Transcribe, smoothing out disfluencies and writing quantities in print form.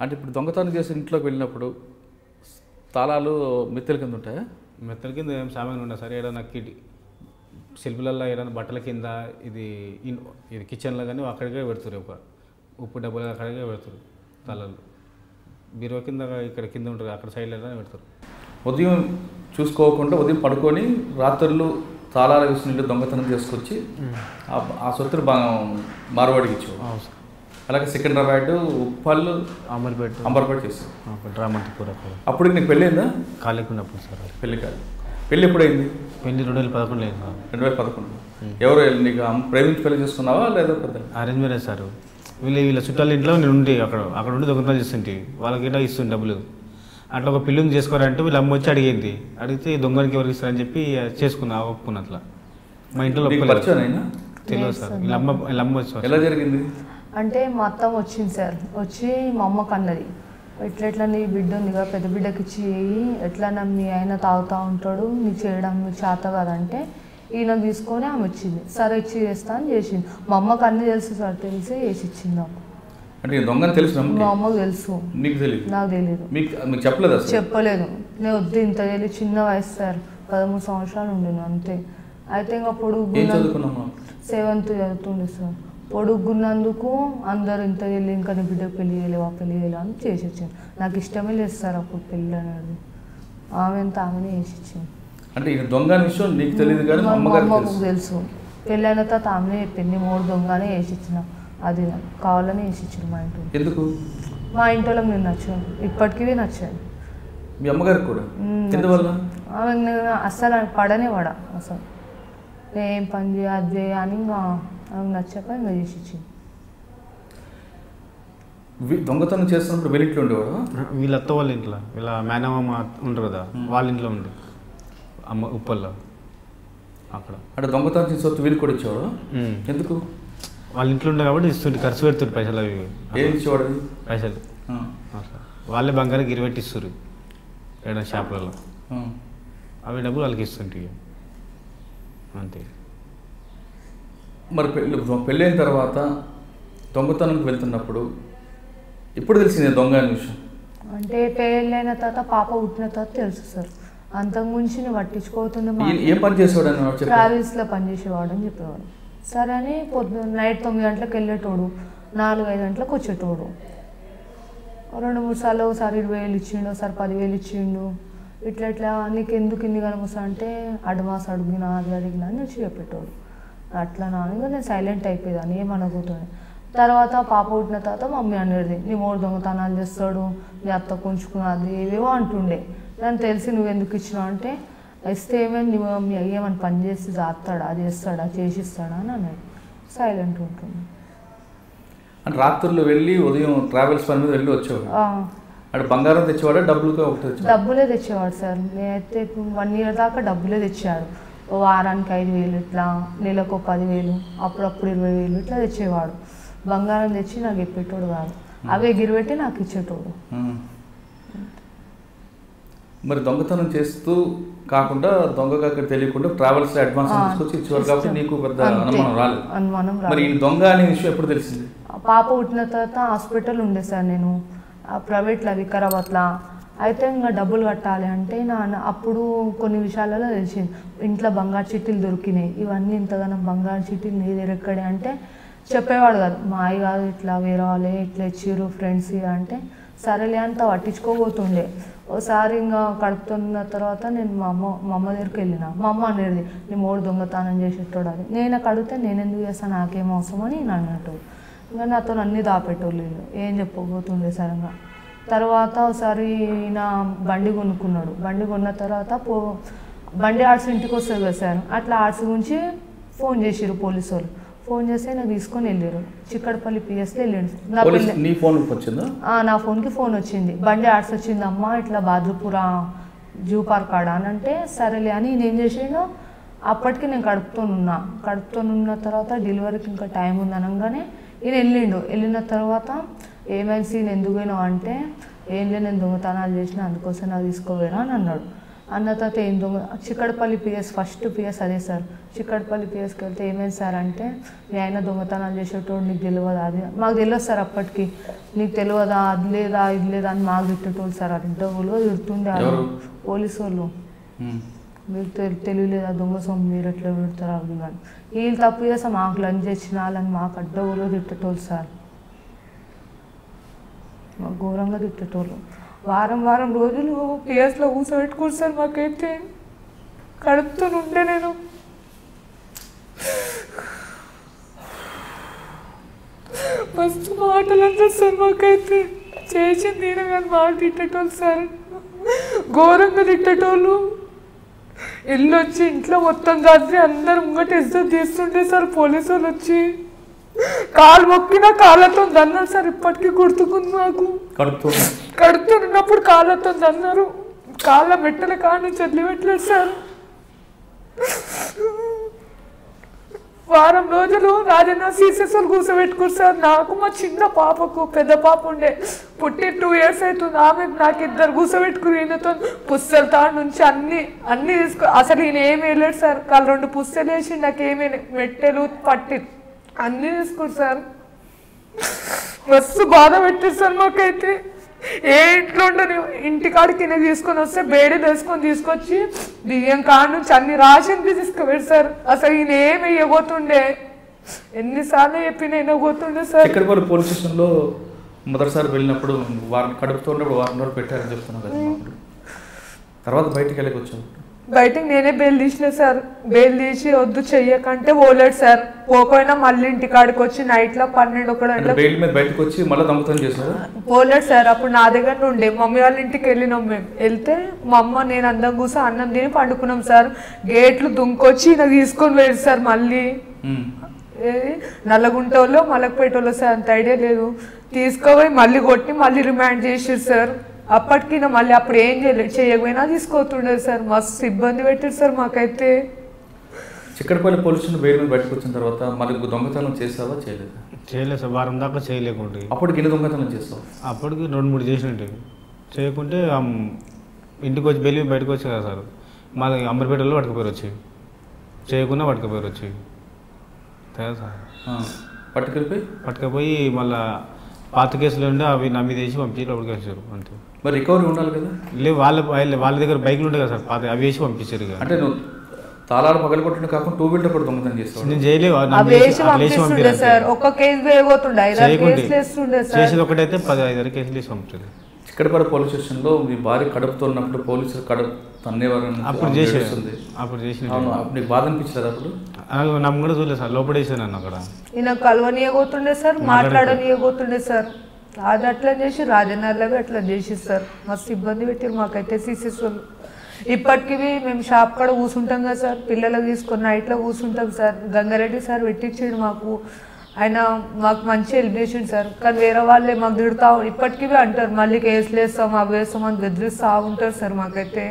అంటే ఇప్పుడు దొంగతనం చేసి ఇంట్లోకి వెళ్ళినప్పుడు తాళాలు మెత్తల కింద ఉంటాయా? మెత్తల కింద ఏం సామాన్ ఉండదు సార్. ఏదైనా సెల్ఫ్లలో ఏదైనా బట్టల కింద ఇది కిచెన్లో కానీ అక్కడికే పెడుతురు. ఒక ఉప్పు డబ్బులు అక్కడికే పెడతారు. తాళాలు బీరువా కింద ఇక్కడ కింద ఉంటుంది, అక్కడ సైడ్లో పెడతారు. ఉదయం చూసుకోకుండా ఉదయం పడుకొని రాత్రులు తాళాలు వేసిన దొంగతనం చేసుకొచ్చి ఆ సొత్తులు మార్వాడికి ఇచ్చేవాడు. అలాగే సికింద్రాబాద్, ఉప్పల్, అంబర్పేట చేశారు. రామంతపూర్. అప్పుడు నీకు పెళ్ళయిందా? కాలేకున్నప్పుడు సార్. పెళ్ళి కాదు. పెళ్ళి ఎప్పుడైంది? పెళ్ళి 2011 లేదు. 2011. ఎవరు నీకు ప్రేమించి పెళ్లి చేసుకున్నావా లేదా పెద్ద అరేంజ్ మ్యారేజ్ సార్? వీళ్ళ చుట్టాల ఇంట్లో నేను ఉండి అక్కడ ఉండి దొంగతనం చేస్తుంటే వాళ్ళకి ఇట్లా ఇస్తుంది డబ్బులు. అట్లా ఒక పిల్లని చేసుకోవాలంటే వీళ్ళ అమ్మ వచ్చి అడిగింది. అడిగితే దొంగనికి ఎవరికి ఇస్తారని చెప్పి చేసుకున్నా, ఒప్పుకున్నా. అట్లా మా ఇంట్లో తెలియదు సార్. వీళ్ళ అమ్మ వచ్చి. ఎలా జరిగింది అంటే మా అత్తమ్మ వచ్చింది సార్. వచ్చి మా అమ్మకు అన్నది, ఎట్లా నీ బిడ్డ ఉందిగా పెద్ద బిడ్డకి ఇచ్చి ఎట్లా మీ ఆయన తాగుతూ ఉంటాడు, నీకు చేయడం నీకు చేత కదంటే ఈయన తీసుకొని ఆమె వచ్చింది. సరే ఇచ్చి చేస్తా అని చేసింది. మా అమ్మకు అన్నీ తెలుసు సార్, తెలిసి వేసి ఇచ్చింది నాకు. అంటే దొంగని తెలుసు? మా అమ్మకు తెలుసు. నీకు తెలియదు? నాకు తెలియదు. మీకు చెప్పలేదు? చెప్పలేదు. నేను వద్దు, ఇంత తెలియదు, చిన్న వయసు సార్, 13 సంవత్సరాలు ఉండేను అంతే. అయితే ఇంకా పొడుగు 7th చదువుతుండే సార్. పొడుగున్నందుకు అందరు ఇంత వెళ్ళి ఇంకా నీ బిడ్డకు పెళ్లి చేయలేవా అని చేసి వచ్చింది. నాకు ఇష్టమే లేదు సార్ అప్పుడు పెళ్ళి అనేది. ఆమె అంత ఆమెనే చేసి ఇచ్చింది. అంటే ఈ దొంగ విషయం నీకు తెలియదు కానీ మా అమ్మకు తెలుసు. పెళ్ళైన తర్వాత ఆమెనే చెప్పింది, 3 దొంగనే వేసి ఇచ్చిన, అది కావాలని వేసి ఇచ్చింది మా ఇంట్లో. ఎందుకు? మా ఇంట్లో నేను నచ్చాను, ఇప్పటికీ నచ్చాను. మీ అమ్మగారికి కూడా? ఆమె అస్సలు పడనేవాడ, అసలు ఏం పని చేయ అది అని ఇంకా ఆమె నచ్చాక ఇంకా చేసి ఇచ్చింది. దొంగతనం చేస్తున్నప్పుడు వీళ్ళ ఇంట్లో ఉండేవాడు? వీళ్ళ అత్త వాళ్ళ ఇంట్లో, వీళ్ళ మేనమామ ఉంటారు కదా, వాళ్ళ ఇంట్లో ఉండే అమ్మ ఉప్పల్లో అక్కడ. అంటే దొంగతనం చేసే వస్తు వీళ్ళు కూడా ఇచ్చేవాడు? ఎందుకు? వాళ్ళ ఇంట్లో ఉండే కాబట్టి ఇస్తుంటే, ఖర్చు పెడుతుంటే పైసలు. అవి ఏం ఇచ్చేవాడు? పైసలు వాళ్ళే బంగారం గిరిపెట్టి ఇస్తారు ఏదైనా షాపులలో. అవి డబ్బులు వాళ్ళకి ఇస్తుంటాయి అంతే. మరి పెళ్ళైన తర్వాత దొంగతనంకి వెళ్తున్నప్పుడు ఎప్పుడు తెలిసింది దొంగ అనే విషయం? అంటే పెళ్ళైన తర్వాత పాప పుట్టిన తర్వాత తెలుసు సార్. అంతకుముంచి నేను పట్టించుకోతుండే. ఏం పని చేసేవాడు? ట్రావెల్స్లో పనిచేసేవాడు అని చెప్పేవాడు. సరే అని నైట్ 9 గంటలకు వెళ్ళేటోడు, 4-5 గంటలకు వచ్చేటోడు. 2-3 సార్లు ఒకసారి 20,000 ఇచ్చిండు, ఒకసారి 10,000 ఇచ్చిండు. ఇట్లా నీకు ఎందుకు ఇన్ని కనమొస్తా అంటే అడ్వాన్స్ అడిగినా అది అడిగినా అని వచ్చి చెప్పేటోడు. అట్లా నాన్నగా నేను సైలెంట్ అయిపోయేదాన్ని, ఏమనకూడదు. తర్వాత పాప పుట్టిన తర్వాత మమ్మీ అనేది, నీ 3 దొంగతనాలు చేస్తాడు, నీ అత్త కొంచుకున్నది ఏవేవో అంటుండే. నన్ను తెలిసి నువ్వు ఎందుకు ఇచ్చినావు అంటే, ఇస్తే ఏమైనా నువ్వు మీ అయ్యేమని పని చేసి చేస్తాడా, అది చేస్తాడా, చేసిస్తాడా అని అన్నాడు. సైలెంట్ ఉంటుంది. అంటే రాత్రులు వెళ్ళి ఉదయం ట్రావెల్స్ పని మీద వెళ్ళి వచ్చేవాడు. అంటే బంగారం తెచ్చేవాడు? డబ్బులే తెచ్చేవాడు సార్. నేనైతే 1 year దాకా డబ్బులే తెచ్చాడు. వారానికి 5,000 ఇట్లా, నెలకు 10,000, అప్పుడప్పుడు 20,000 ఇట్లా తెచ్చేవాడు. బంగారం తెచ్చి నాకు చెప్పేటోడు కాదు, అవే గిరిపెట్టి నాకు ఇచ్చేటోడు. మరి దొంగతనం చేస్తూ కాకుండా దొంగగా తెలియకుండా ట్రావెల్స్ అడ్వాన్స్ తీసుకొచ్చి ఇచ్చేవారు కాబట్టి నీకు పెద్ద అనుమానం రాలేదు. మరి ఈ దొంగ అనే విషయం ఎప్పుడు తెలిసింది? పాప పుట్టిన తర్వాత హాస్పిటల్ ఉండే సార్ నేను, ప్రైవేట్లో వికారాబాద్లో. అయితే ఇంకా డబ్బులు కట్టాలి అంటే అప్పుడు కొన్ని విషయాలలో తెలిసింది. ఇంట్లో బంగారు చిట్టీలు దొరికినాయి, ఇవన్నీ ఇంతగానో బంగారు చిట్టీలు నీ దగ్గర ఎక్కడే అంటే చెప్పేవాడు కాదు. మా అయ్య కాదు, ఇట్లా వేరే వాళ్ళే ఇట్లా ఇచ్చిర్రు ఫ్రెండ్స్ అంటే సరేలే అంత పట్టించుకోబోతుండే. ఒకసారి ఇంకా కడుపుతున్న తర్వాత నేను మా అమ్మ దగ్గరికి వెళ్ళిన. మా అమ్మ అనేది, నీ 3 దొంగతనం చేసేటోడు అది. నేను అడిగితే నేను ఎందుకు చేస్తాను, నాకేం అవసరం అని నేను అన్నట్టు. ఇంకా నాతో అన్నీ దాపెట్టోళ్ళు, ఏం చెప్పబోతుండే సరంగా. తర్వాత ఒకసారి నా బండి కొనుక్కున్నాడు. బండి కొన్న తర్వాత బండి ఆర్ట్స్ ఇంటికి వస్తుంది కదా సార్, అట్లా ఆర్ట్స్ గురించి ఫోన్ చేసిర్రు పోలీసు వాళ్ళు. ఫోన్ చేస్తే నాకు తీసుకొని వెళ్ళారు, చిక్కడపల్లి పిఎస్లో వెళ్ళాడు. నా ఫోన్కి ఫోన్ వచ్చింది, బండి ఆర్ట్స్ వచ్చింది అమ్మ, ఇట్లా బాద్రపుర జూ పార్క్ ఆడ అని అంటే సరేలే అని నేను ఏం చేసాను. అప్పటికి నేను కడుపుతోనున్న తర్వాత డెలివరీకి ఇంకా టైం ఉంది అనగానే ఈయన వెళ్ళిన తర్వాత ఏమైనా సీన్ ఎందుకు పోయినావు అంటే, ఏం లేదు నేను దొంగతనాలు చేసిన అందుకోసం నాకు తీసుకోపోయినా అని అన్నాడు. అన్న తర్వాత ఏం దొంగ చిక్కడపల్లి పిఎస్ ఫస్ట్ పిఎస్ అదే సార్. చిక్కడపల్లి పిఎస్కి వెళ్తే ఏమైంది సార్ అంటే మీ ఆయన దొంగతనాలు చేసేటోడు నీకు తెలియదా అది మాకు తెలియదు సార్. అప్పటికి నీకు తెలియదా అది లేదా ఇది లేదా అని మాకు తిట్టేటోళ్ళు సార్. అది డబ్బులు తిడుతుండే పోలీసు వాళ్ళు. మీరు తెలియలేదా దొంగ సొమ్ము మీరు ఎట్లా పెడతారు అది కానీ వీళ్ళు తప్పు చేస్తే మాకు లంచ్ చేసిన వాళ్ళని మాకు అడ్డవులో తిట్టేటోళ్ళు సార్. మాకు ఘోరంగా తిట్టేటోళ్ళు. వారం రోజులు పిఎస్లో కూర్చోబెట్టుకోరు సార్. మాకైతే కడుపుతూ ఉండే నేను మస్తు మాటలు అంటారు సార్. మాకైతే చేసింది నేను కానీ మాకు తిట్టేటోళ్ళు సార్. ఘోరంగా తిట్టేటోళ్ళు. ఇల్లు వచ్చి ఇంట్లో మొత్తం దాచి అందరు ముంగట ఇజ్జత్ తీస్తుంటే సార్. పోలీసు వాళ్ళు వచ్చి కాలు మొక్కినా కాళ్ళతో దన్నారు సార్. ఇప్పటికీ గుర్తుకుంది మాకు. కడుతున్నప్పుడు కాళ్ళతో దన్నారు. కాళ్ళ మెట్టల కాడ నుంచి వదిలిపెట్టలేదు సార్. వారం రోజులు రాజన్న సీసెస్లు కూర్చోబెట్టుకోరు సార్. నాకు మా చిన్న పాపకు పెద్ద పాప ఉండే పుట్టి 2 years అవుతుంది. ఆమె నాకు 2 కూర్చోబెట్టుకుని ఈయనతో పుస్తల తాడు నుంచి అన్ని తీసుకో. అసలు ఈయన ఏమి వేయలేడు సార్. 2 పుస్తలు వేసి నాకు ఏమి మెట్టెలు పట్టి అన్నీ తీసుకోరు సార్. మస్తు బాధ పెట్టారు సార్. మాకైతే ఏ ఇంట్లో ఉండని ఇంటికాడికి నేను తీసుకొని వస్తే బేడి తీసుకొచ్చి బియ్యం కాడ నుంచి అన్ని రాషన్కి తీసుకుపోయాడు సార్. అసలు ఈయన ఏమి వేయబోతుండే ఎన్నిసార్లు చెప్పిన వేయబోతుండే సార్. ఇక్కడ పోలీస్ స్టేషన్లో మొదటిసారి వెళ్ళినప్పుడు వారిని కడుపుతూ ఉన్నప్పుడు 1 రోజులు పెట్టారని చెప్తున్నాను కదా. తర్వాత బయటికి వెళ్ళకి వచ్చాను. బయటకు నేనే బెయిల్ తీసిన సార్. బెయిల్ తీసి వద్దు చెయ్యకంటే పోలేడు సార్. పోకపోయినా మళ్ళీ ఇంటికాడికి వచ్చి నైట్లో 12-1 గంటలకు బయటకు వచ్చి మళ్ళీ దొంగతనం చేశారు. పోలేడు సార్. అప్పుడు నా దగ్గర ఉండే మమ్మీ వాళ్ళ ఇంటికి వెళ్ళినాం. మేము వెళ్తే మా అమ్మ నేను అందం కూర్చొని అన్నం తిని పండుకున్నాం సార్. గేట్లు దుంకొచ్చి నాకు తీసుకొని వెళ్ళి సార్. మళ్ళీ నల్లగుంటోళ్ళు మలకపేటోళ్ళు సార్. అంత ఐడియా లేదు. తీసుకోపోయి మళ్ళీ కొట్టి మళ్ళీ రిమాండ్ చేసారు సార్. అప్పటికి మళ్ళీ అప్పుడు ఏం చేయకపోయినా తీసుకోతుండేది సార్. మస్తు ఇబ్బంది పెట్టారు సార్ మాకైతే. చిక్కడపల్లి పోలీస్ స్టేషన్ బెయిల్ మీద బయటకు వచ్చిన తర్వాత మళ్ళీ దొంగతనం చేసావా చేయలేదు? చేయలేదు సార్. వారం దాకా చేయలేకుంటే. అప్పటికి ఎన్ని దొంగతనం చేస్తావు? అప్పటికి 2-3 చేసినట్టు. చేయకుంటే ఇంటికి వచ్చి బెయిల్ బయటకు వచ్చి కదా సార్. మా అంబర్పేటలో పట్టుకుపోయారు వచ్చి. చేయకుండా పట్టుకుపోయారు వచ్చి కదా సార్. పట్టుకపోయి మళ్ళీ పాత కేసులు ఉండే అవి నా మీద వేసి పంపించి లోపలికి వేసారు అంతే. మరి రికవరీ ఉండాలి కదా. లేదు వాళ్ళ దగ్గర బైక్లు ఉంటాయి కదా సార్. పాత అవి వేసి పంపించారు. అంటే నువ్వు తాళాలు పగలగొట్టిన కాకుండా 2 వీలర్ కూడా దొంగతనం చేస్తావు. నేను చేయలేదు. చేసేది ఒకటైతే 15 కేసులు వేసి పంపించారు. చిక్కడపల్లి పోలీస్ స్టేషన్లో మీ భార్య కడుపుతో ఉన్నప్పుడు పోలీసులు కడుపు తన్నేవారు. అప్పుడు చేసిన నీకు బాధ అనిపించలేదు? అప్పుడు నమ్మ కూడా చూడలేదు సార్. లోపల వేసాను నన్ను అక్కడ. ఈయన కలవనీయబోతుండే సార్. మాట్లాడనీయబోతుండే సార్. అది అట్లా చేసి రాజనగర్లో అట్లా చేసి సార్. మస్తు ఇబ్బంది పెట్టారు మాకైతే సీసీఎస్ వాళ్ళు. ఇప్పటికీ మేము షాప్ కాడ కూర్చుంటాం కదా సార్. పిల్లలకు తీసుకొని నైట్లో కూర్చుంటాం సార్. గంగారెడ్డి సార్ పెట్టించాడు మాకు. ఆయన మాకు మంచి హెల్ప్ చేసిండు సార్. కానీ వేరే వాళ్ళే మాకు తిడుతూ ఇప్పటికీ అంటారు మళ్ళీ కేసులు వేస్తాం అవి వేస్తాం అని బెదిరిస్తూ ఉంటారు సార్ మాకైతే.